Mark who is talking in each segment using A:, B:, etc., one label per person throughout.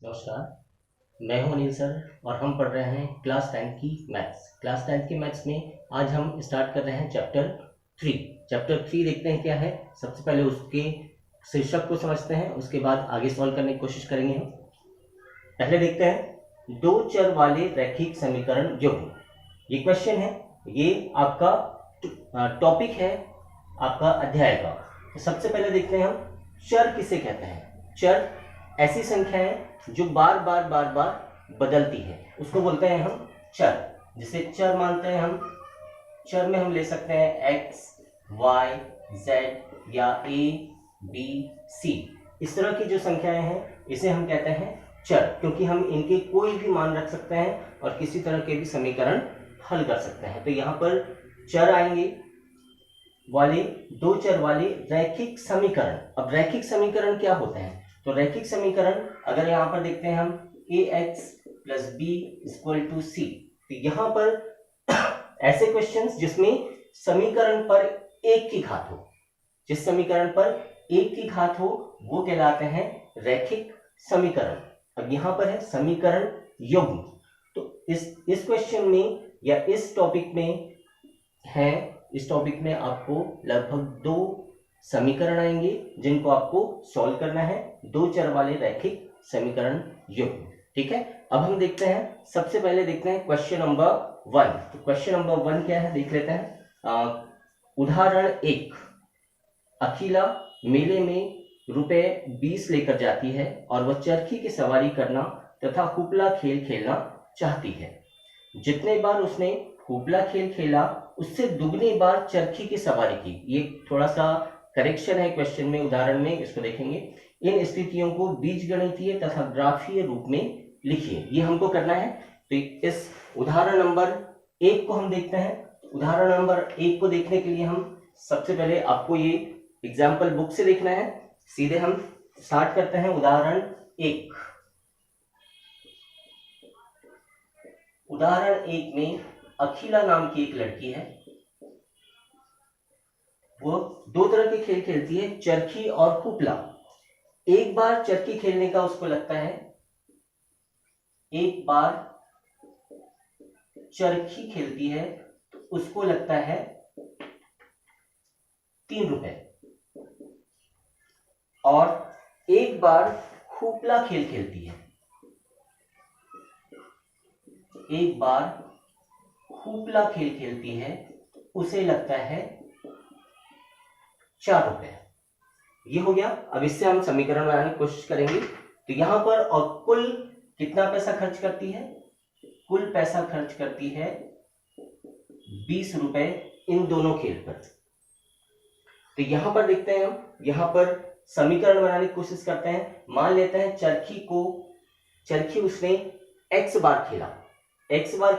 A: नमस्कार। मैं हूं अनिल सर और हम पढ़ रहे हैं क्लास 10 की मैथ्स। क्लास 10 की मैथ्स में आज हम स्टार्ट कर रहे हैं चैप्टर 3। चैप्टर 3 देखते हैं क्या है। सबसे पहले उसके शीर्षक को समझते हैं, उसके बाद आगे सॉल्व करने की कोशिश करेंगे हम। पहले देखते हैं दो चर वाले रैखिक समीकरण युग्म। ये क्वेश्चन है, ये आपका टॉपिक है आपका अध्याय का। तो सबसे पहले देखते हैं हम चर किसे कहते हैं। चर ऐसी संख्या है जो बार बार बदलती है, उसको बोलते हैं हम चर। जिसे चर मानते हैं हम। चर में हम ले सकते हैं x, y, z या a, b, c। इस तरह की जो संख्याएं हैं इसे हम कहते हैं चर, क्योंकि हम इनके कोई भी मान रख सकते हैं और किसी तरह के भी समीकरण हल कर सकते हैं। तो यहाँ पर चर आएंगे वाले दो चर वाले रैखिक समीकरण। अब रैखिक समीकरण क्या होते हैं? तो रैखिक समीकरण अगर यहाँ पर देखते हैं हम ax plus B equal to C, तो यहाँ पर ऐसे क्वेश्चंस जिसमें समीकरण पर एक की घात हो, जिस समीकरण पर एक की घात हो वो कहलाते हैं रैखिक समीकरण। अब यहाँ पर है समीकरण युग्म। तो इस क्वेश्चन में या इस टॉपिक में आपको लगभग दो समीकरण आएंगे जिनको आपको सॉल्व करना है, दो चर वाले रैखिक समीकरण युग्म। ठीक है, अब हम देखते हैं, सबसे पहले देखते हैं क्वेश्चन नंबर 1। तो क्वेश्चन नंबर 1 क्या है देख लेते हैं। उदाहरण 1, अखिला मेले में रुपए 20 लेकर जाती है और वह चरखी की सवारी करना तथा हुपला खेल खेलना चाहती है। जितने बार उसने हुपला खेल खेला उससे दुगनी बार चरखी की सवारी की। ये थोड़ा सा करेक्शन है क्वेश्चन में, उदाहरण में इसको देखेंगे। इन स्थितियों को बीजगणितीय तथा ग्राफीय रूप में लिखिए, ये हमको करना है। तो इस उदाहरण नंबर 1 को हम देखते हैं। उदाहरण नंबर 1 को देखने के लिए हम सबसे पहले आपको ये एग्जाम्पल बुक से देखना है। सीधे हम स्टार्ट करते हैं उदाहरण 1। उदाहरण 1 में अखिला नाम की एक लड़की है। वो दो तरह के खेल खेलती है, चरखी और हुपला। एक बार चरखी खेलने का उसको लगता है, एक बार चरखी खेलती है तो उसको लगता है 3 रुपए, और एक बार हुपला खेल खेलती है, एक बार हुपला खेल खेलती है उसे लगता है 4 रुपए। ये हो गया। अब इससे हम समीकरण बनाने की कोशिश करेंगे। तो यहां पर और कुल कितना पैसा खर्च करती है? कुल पैसा खर्च करती है 20 रुपए इन दोनों खेल पर। तो यहां पर देखते हैं हम, यहां पर समीकरण बनाने की कोशिश करते हैं। मान लेते हैं चरखी उसने x बार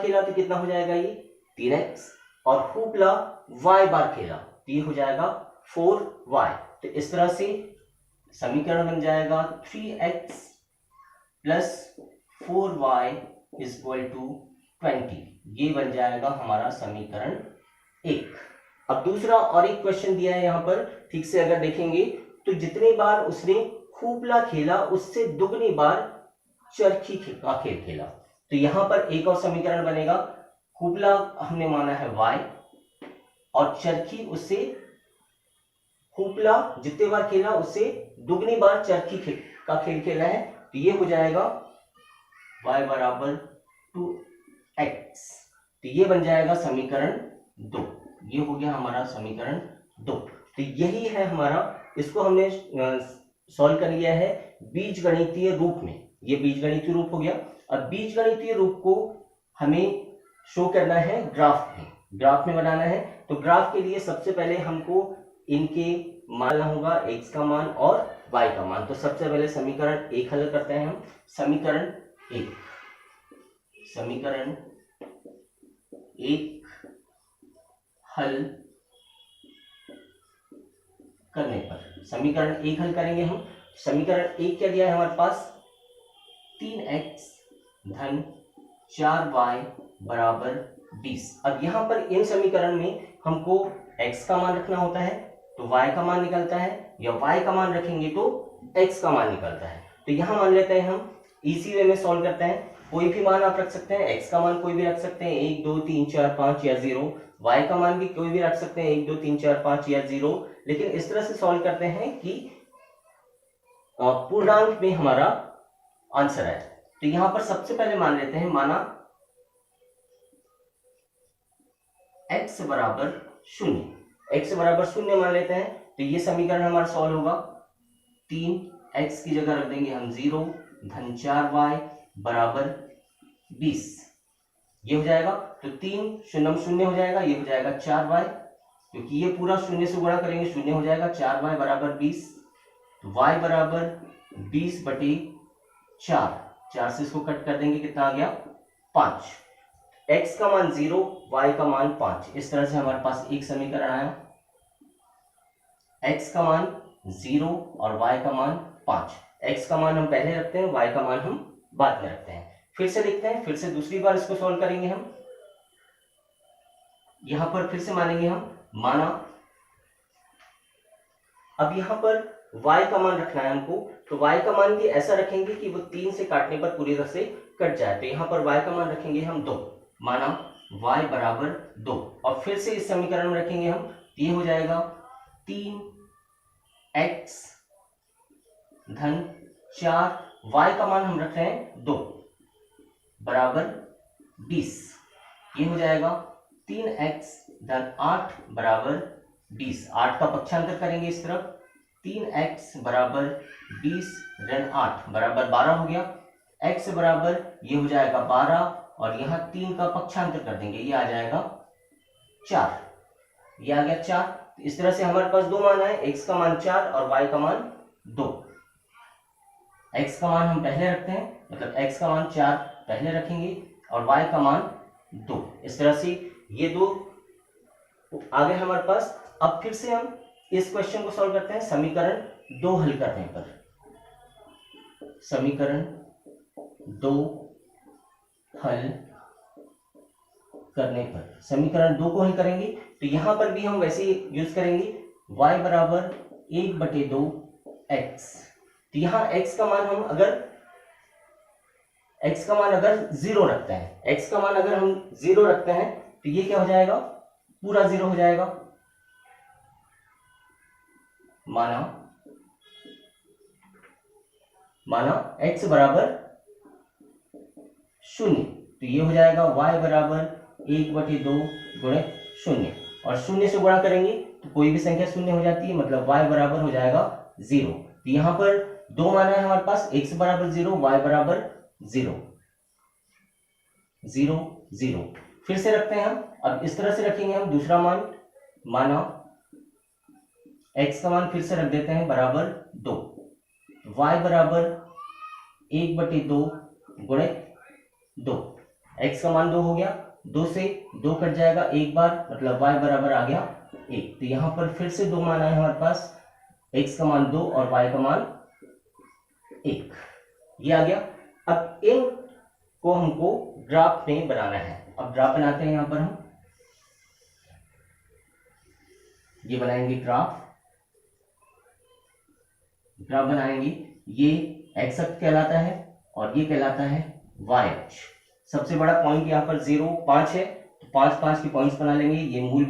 A: खेला तो कितना हो जाएगा? ये 3x। और हुपला y बार खेला तो ये हो जाएगा 4y। तो इस तरह से समीकरण बन जाएगा 3x plus 4y equal to 20। ये बन जाएगा हमारा समीकरण 1। अब दूसरा और एक क्वेश्चन दिया है यहाँ पर, ठीक से अगर देखेंगे तो जितनी बार उसने हुपला खेला उससे दुगनी बार चरखी का खेल खेला। तो यहां पर एक और समीकरण बनेगा। हुपला हमने माना है y और चरखी उससे हुपला जितने बार खेला उससे दुगनी बार चरखी का खेल खेला है। तो ये हो जाएगा y बराबर 2x। तो ये बन जाएगा समीकरण 2। ये हो गया हमारा समीकरण 2। तो यही है हमारा, इसको हमने सॉल्व कर लिया है बीजगणितीय रूप में। ये बीजगणितीय रूप हो गया। अब बीजगणितीय रूप को हमें शो करना है ग्राफ में बनाना है। तो ग्राफ के लिए सबसे पहले हमको इनके मान होगा, x का मान और y का मान। तो सबसे पहले समीकरण 1 हल करते हैं हम। समीकरण 1 हल करने पर समीकरण 1 हल करेंगे हम। समीकरण 1 क्या दिया है हमारे पास? 3x धन 4y बराबर 20। अब यहां पर इन समीकरण में हमको x का मान रखना होता है तो y का मान निकलता है, या y का मान रखेंगे तो x का मान निकलता है। तो यहां मान लेते हैं हम इसी वे में सॉल्व करते हैं। कोई भी मान आप रख सकते हैं, x का मान कोई भी रख सकते हैं 1 2 3 4 5 या 0, y का मान भी कोई भी रख सकते हैं 1 2 3 4 5 या 0, लेकिन इस तरह से सॉल्व करते हैं कि पूर्णांक में हमारा आंसर है। तो यहां पर सबसे पहले मान लेते हैं, माना x बराबर 0, x बराबर 0 मान लेते हैं। तो ये समीकरण हमारा सॉल्व होगा। 3x की जगह रख देंगे हम 0 धन 4y बराबर 20, ये हो जाएगा। तो 3 शून्य शून्य हो जाएगा, ये हो जाएगा 4y, क्योंकि ये पूरा शून्य से गुणा करेंगे शून्य हो जाएगा। 4y बराबर 20, तो y बराबर 20 बटे 4, 4 से इसको कट कर देंगे, कितना आ गया 5। x का मान 0, y का मान 5। इस तरह से हमारे पास एक समीकरण आया। x का मान 0 और y का मान 5। x का मान हम पहले रखते हैं, y का मान हम बाद में रखते हैं। फिर से लिखते हैं, फिर से दूसरी बार इसको सॉल्व करेंगे हम। यहां पर फिर से मानेंगे हम, माना अब यहां पर y का मान रखना है हमको, तो y का मान भी ऐसा रखेंगे कि वो 3 से काटने पर पूरी तरह से कट जाए। तो यहां पर y का मान रखेंगे हम 2, माना y बराबर 2, और फिर से इस समीकरण में रखेंगे हम, ये हो जाएगा 3x धन 4, y का मान हम रख रहे हैं 2 बराबर 20, ये हो जाएगा 3x धन 8 बराबर 20। 8 का पक्षांतर करेंगे इस तरफ, 3x बराबर 20 ऋण 8 बराबर 12 हो गया। x बराबर ये हो जाएगा 12, और यहाँ 3 का पक्षांतर कर देंगे, ये आ जाएगा 4, ये आ गया 4। इस तरह से हमारे पास दो मान आए, x का मान 4 और y का मान 2। x का मान हम पहले रखते हैं, मतलब x का मान 4 पहले रखेंगे और y का मान 2। इस तरह से ये दो आ गए हमारे पास। अब फिर से हम इस क्वेश्चन को सॉल्व करते हैं समीकरण 2 हल करने पर। समीकरण 2 हल करने पर, समीकरण 2 को हल करेंगे तो यहां पर भी हम वैसे यूज करेंगे, y बराबर 1/2 x। तो यहां x का मान हम अगर 0 रखते हैं, x का मान अगर हम 0 रखते हैं तो ये क्या हो जाएगा, पूरा 0 हो जाएगा। माना x बराबर 0, तो ये हो जाएगा y बराबर 1/2 गुणे 0, और 0 से गुणा करेंगे तो कोई भी संख्या 0 हो जाती है, मतलब y बराबर हो जाएगा 0। तो यहां पर दो मान है हमारे पास, x बराबर 0, y बराबर 0, 0 0। फिर से रखते हैं हम, अब इस तरह से रखेंगे हम दूसरा मान, माना x का मान फिर से रख देते हैं बराबर 2, y बराबर 1/2 गुणे 2, x का मान 2 हो गया, 2 से 2 कट जाएगा एक बार, मतलब y बराबर आ गया 1। तो यहां पर फिर से दो मान आए हमारे पास, x का मान 2 और y का मान 1, ये आ गया। अब इन को हमको ग्राफ में बनाना है। अब ग्राफ बनाते हैं, यहां पर हम ये बनाएंगे ग्राफ बनाएंगे। ये x अक्ष कहलाता है और ये कहलाता है y अक्ष। सबसे बड़ा पॉइंट यहाँ पर 0 5 है, तो 5 5 के पॉइंट्स बना लेंगे। ये मूल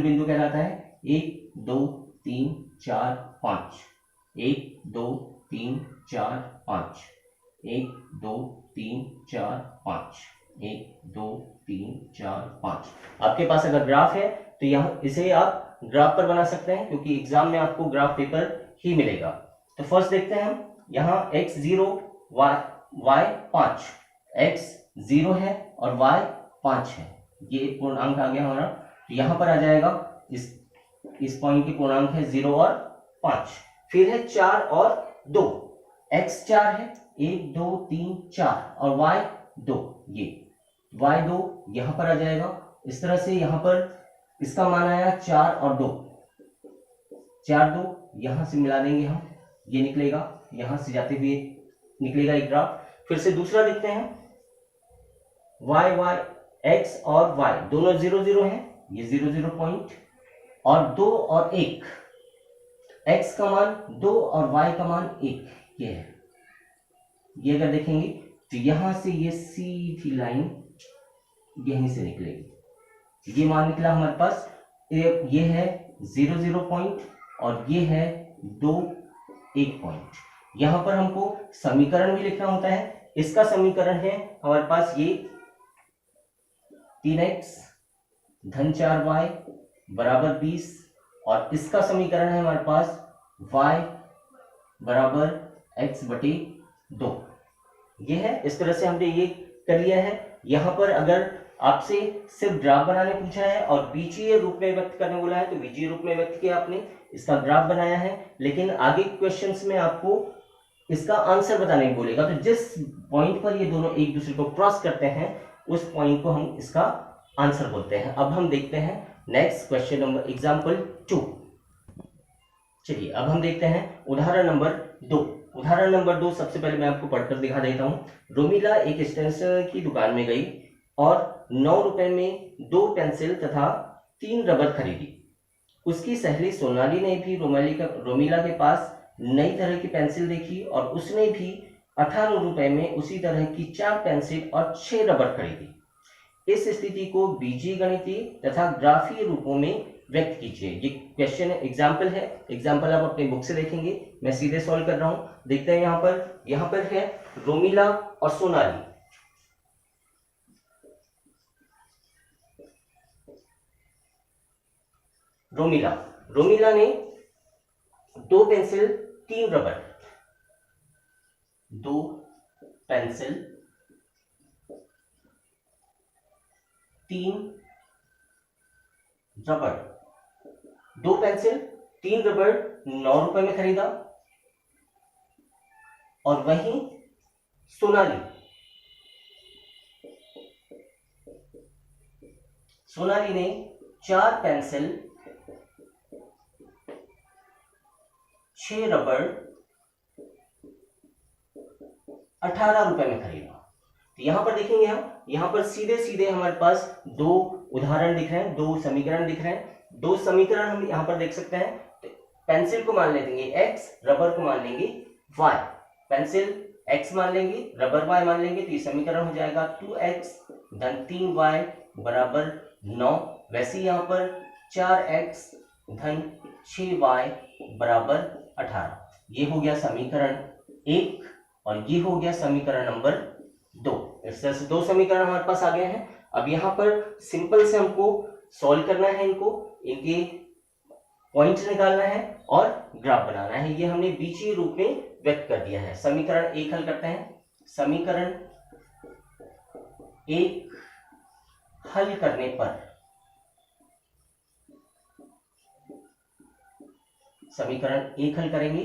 A: बिंदु कहलाता है। 1 2 3 4 5, 1 2 3 4 5, 1 2 3 4 5, 1 2 3 4 5। आपके पास अगर ग्राफ है तो यहाँ इसे आप ग्राफ पर बना सकते हैं, क्योंकि एग्जाम में आपको ग्राफ पेपर ही मिलेगा। तो फर्स्ट देखते हैं हम, यहाँ x 0 y 5, x 0 है और y 5 है, ये पूर्णांक आ गया हमारा। तो यहाँ पर आ जाएगा इस पॉइंट के पूर्णांक है 0 और 5। फिर है 4 और 2, x 4 है, 1 2 3 4 और y 2, ये y 2 यहाँ पर आ जाएगा। इस तरह से यहाँ पर इसका मान आया 4 और 2, 4 2 यहां से मिला देंगे हम, ये निकलेगा, यहां से जाते हुए निकलेगा एक ग्राफ। फिर से दूसरा देखते हैं, y x और y दोनों 0 0 हैं, ये 0 0 पॉइंट, और 2 और 1, x का मान 2 और y का मान 1, ये है। ये अगर देखेंगे तो यहां से ये सीधी लाइन यहीं से निकलेगी। ये मान निकला हमारे पास, ये है 0 0 पॉइंट और ये है 2 1 पॉइंट। यहां पर हमको समीकरण भी लिखना होता है। इसका समीकरण है हमारे पास ये 3x धन 4y बराबर 20 और इसका समीकरण है हमारे पास y बराबर x बटे 2। ये है, इस तरह से हमने ये कर लिया है। यहां पर अगर आपसे सिर्फ ग्राफ बनाने पूछा है और बीजीय रूप में व्यक्त करने बोला है तो बीजीय रूप में व्यक्त किया आपने, इसका ग्राफ बनाया है। लेकिन आगे क्वेश्चंस में आपको इसका आंसर बताने को बोलेगा, तो जिस पॉइंट पर ये दोनों एक दूसरे को क्रॉस करते हैं उस पॉइंट को हम इसका आंसर बोलते हैं। अब हम देखते हैं नेक्स्ट क्वेश्चन नंबर एग्जाम्पल 2। चलिए अब हम देखते हैं उदाहरण नंबर 2। उदाहरण नंबर 2 सबसे पहले मैं आपको पढ़कर दिखा देता हूं। रोमिला एक स्टेशनरी की दुकान में गई और 9 रुपए में 2 पेंसिल तथा 3 रबर खरीदी। उसकी सहेली सोनाली ने भी रोमिला के पास नई तरह की पेंसिल देखी और उसने भी 18 रुपए में उसी तरह की 4 पेंसिल और 6 रबर खरीदी। इस स्थिति को बीजीय गणितीय तथा ग्राफीय रूपों में व्यक्त कीजिए। ये क्वेश्चन एग्जाम्पल है, एग्जाम्पल आप अपने बुक से देखेंगे, मैं सीधे सॉल्व कर रहा हूं। देखते हैं यहाँ पर है रोमिला और सोनाली। रोमिला ने 2 pencil 3 rubber, 2 pencil 3 rubber, 2 pencil 3 rubber 9 रुपए में खरीदा। और वहीं सोनाली ने 4 पेंसिल 6 रबर 18 रुपए में खरीदा। तो यहां पर देखेंगे हम, यहां पर सीधे सीधे हमारे पास 2 उदाहरण दिख रहे हैं, 2 समीकरण दिख रहे हैं। 2 समीकरण हम यहां पर देख सकते हैं। तो पेंसिल को मान लेंगे x, रबर को मान लेंगे y। पेंसिल x मान लेंगे, रबर y मान लेंगे, तो ये समीकरण हो जाएगा 2x धन 3y बराबर 9। वैसे ही यहाँ पर 4x धन 6y बराबर 18। ये हो गया समीकरण 1 और ये हो गया समीकरण नंबर 2। इस तरह से 2 समीकरण हमारे पास आ गए हैं। अब यहाँ पर सिंपल से हमको सॉल्व करना है, इनके पॉइंट निकालना है और ग्राफ बनाना है। ये हमने बीजीय रूप में व्यक्त कर दिया है। समीकरण 1 हल करते हैं। समीकरण 1 हल करने पर समीकरण 1 हल करेंगे।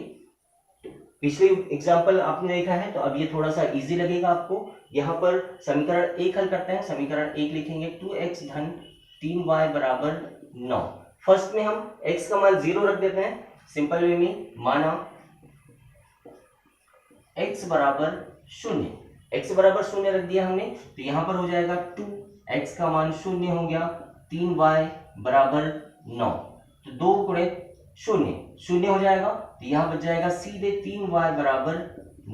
A: पिछले एग्जाम्पल आपने देखा है तो अब ये थोड़ा सा इजी लगेगा आपको। यहाँ पर समीकरण 1 हल करते हैं। समीकरण 1 लिखेंगे 2x धन 3y बराबर 9। फर्स्ट में हम x का मान 0 रख देते हैं सिंपल वे में। माना x बराबर 0, x बराबर 0 रख दिया हमने, तो यहाँ पर हो जाएगा 2x का मान 0 हो गया, 3y बराबर 9, तो 2 गुणे 0 0 हो जाएगा, तो यहाँ बच जाएगा सीधे 3y बराबर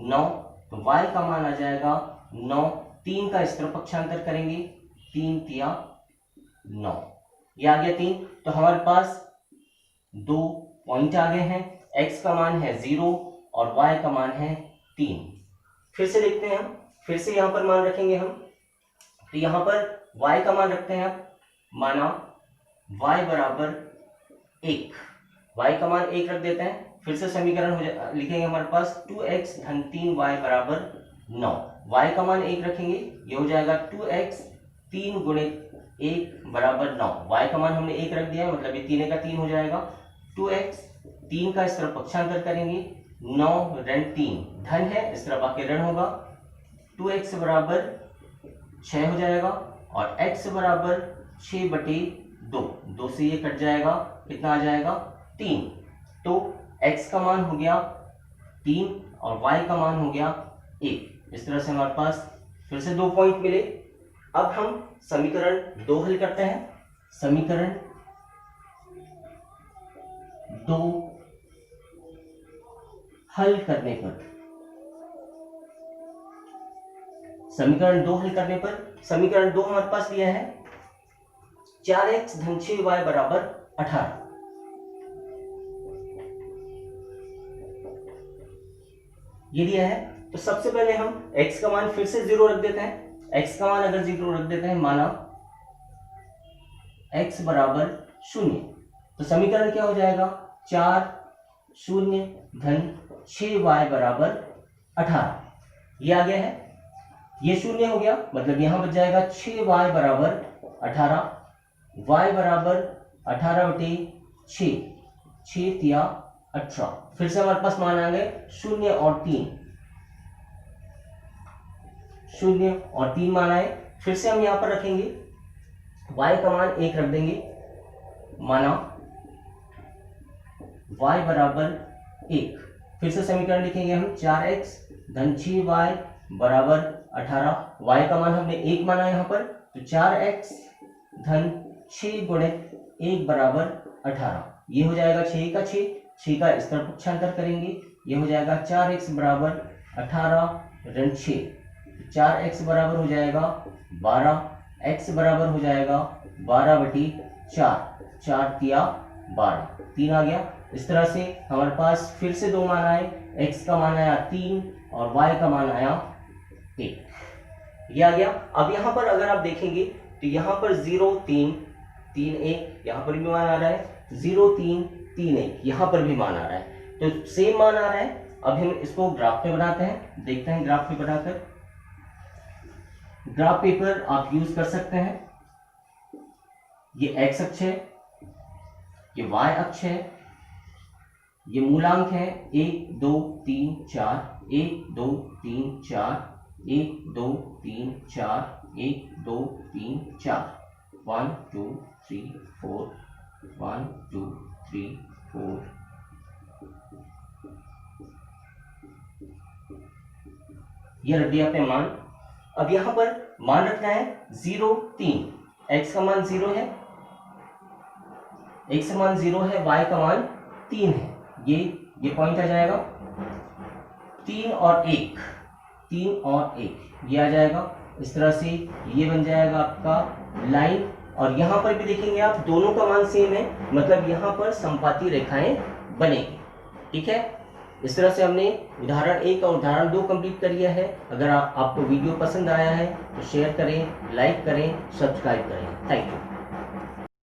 A: 9। तो y का मान आ जाएगा 9। 3 का इस तरफ पक्षांतर करेंगे, 3 तिया 9, ये आ गया 3। तो हमारे पास 2 पॉइंट आ गए हैं। x का मान है 0 और y का मान है 3। फिर से देखते हैं हम, फिर से यहाँ पर मान रखेंगे हम, तो यहाँ पर y का मान रखते हैं आप, माना y बराबर 1, y का मान 1 रख देते हैं। फिर से समीकरण लिखेंगे हमारे पास 2x धन 3y बराबर 9, y का मान 1 रखेंगे, ये हो जाएगा 2x 3 गुणे 1 बराबर 9। y का मान हमने 1 रख दिया है, मतलब ये 3 का 3 हो जाएगा। 2x 3 का इस तरफ पक्षांतर करेंगे, 9 ऋण 3 धन है, इस तरफ आके ऋण होगा, 2x बराबर 6 हो जाएगा और x बराबर 6 बटे 2, 2 से ये कट जाएगा, कितना आ जाएगा 3। तो x का मान हो गया 3 और y का मान हो गया 1। इस तरह से हमारे पास फिर से 2 पॉइंट मिले। अब हम समीकरण 2 हल करते हैं। समीकरण 2 हल करने पर समीकरण 2 हल करने पर समीकरण 2 हमारे पास दिया है 4x धन 6y बराबर 18। ये दिया है तो सबसे पहले हम x का मान फिर से 0 रख देते हैं। x का मान अगर 0 रख देते हैं, माना x बराबर 0, तो समीकरण क्या हो जाएगा 4 0 धन 6y बराबर 18। ये आ गया है, ये 0 हो गया, मतलब यहां बच जाएगा 6y बराबर 18, y बराबर 18 बटे 6, 6 तिया 18। फिर से हमारे पास मान आ गए 0 और 3, 0 और 3 मान आए। फिर से हम यहां पर रखेंगे y का मान 1 रख देंगे, माना y बराबर 1। फिर से समीकरण लिखेंगे हम 4x धन 6y बराबर 18। y का मान हमने 1 माना यहाँ पर, तो 4x धन 6 गुणित 1 बराबर 18। ये हो जाएगा 6 का 6, 6 का इस तरफ पक्षांतर करेंगे, ये हो जाएगा 4x बराबर 18 ऋण 6, 4x बराबर हो जाएगा 12, x बराबर हो जाएगा 12 बटी 4, 4 तिया 12, 3 आ गया। इस तरह से हमारे पास फिर से दो मान आए, x का मान आया 3 और y का मान आया 1। ये आ गया। अब यहाँ पर अगर आप देखेंगे तो यहाँ पर 0 3 3 1, यहाँ पर भी मान आ रहा है 0 3 3 1, यहाँ पर भी मान आ रहा है, तो सेम मान आ रहा है। अब हम इसको ग्राफ पे बनाते हैं, देखते हैं ग्राफ पे बनाकर। ग्राफ पेपर आप यूज कर सकते हैं। ये x अक्ष है, ये y अक्ष है, ये मूलांक है 1 2 3 4, 1 2 3 4, 1 2 3 4, 1 2 3 4, 1 2 3 4, 1 2 3 4, ये रख दिया आपने मान। अब यहां पर मान रखना है 0 3, x का मान 0 है, x का मान 0 है, y का मान 3 है, ये पॉइंट आ जाएगा 3 और 1, 3 और 1 ये आ जाएगा। इस तरह से ये बन जाएगा आपका लाइन, और यहां पर भी देखेंगे आप दोनों का मान सेम है, मतलब यहां पर समपाती रेखाएं बनेगी। ठीक है, इस तरह से हमने उदाहरण 1 और उदाहरण 2 कंप्लीट कर लिया है। अगर आपको वीडियो पसंद आया है तो शेयर करें, लाइक करें, सब्सक्राइब करें। Thank you.